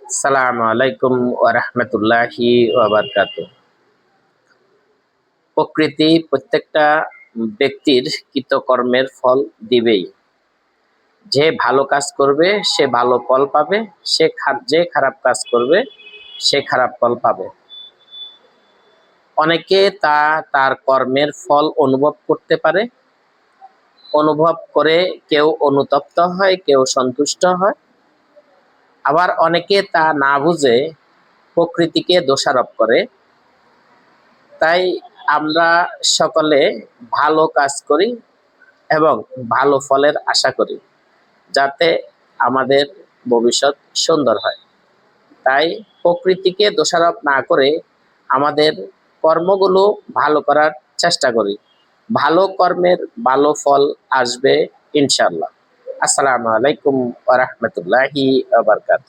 আসসালামু আলাইকুম ওয়া রাহমাতুল্লাহি ওয়া বারাকাতুহু। প্রকৃতি প্রত্যেকটা ব্যক্তির কৃতকর্মের ফল দিবেই। যে ভালো কাজ করবে সে ভালো ফল পাবে, যে খারাপ কাজ করবে সে খারাপ ফল পাবে। অনেকে তার কর্মের ফল অনুভব করতে পারে, অনুভব করে কেউ অনুতপ্ত হয়, কেউ সন্তুষ্ট হয়। আবার অনেকে তা না বুঝে প্রকৃতিকে দোষারোপ করে। তাই আমরা সকলে ভালো কাজ করি এবং ভালো ফলের আশা করি, যাতে আমাদের ভবিষ্যৎ সুন্দর হয়। তাই প্রকৃতিকে দোষারোপ না করে আমাদের কর্মগুলো ভালো করার চেষ্টা করি। ভালো কর্মের ভালো ফল আসবে ইনশাআল্লাহ। আসসালামু আলাইকুম ওয়া রাহমাতুল্লাহি ওয়া বারাকাতুহু।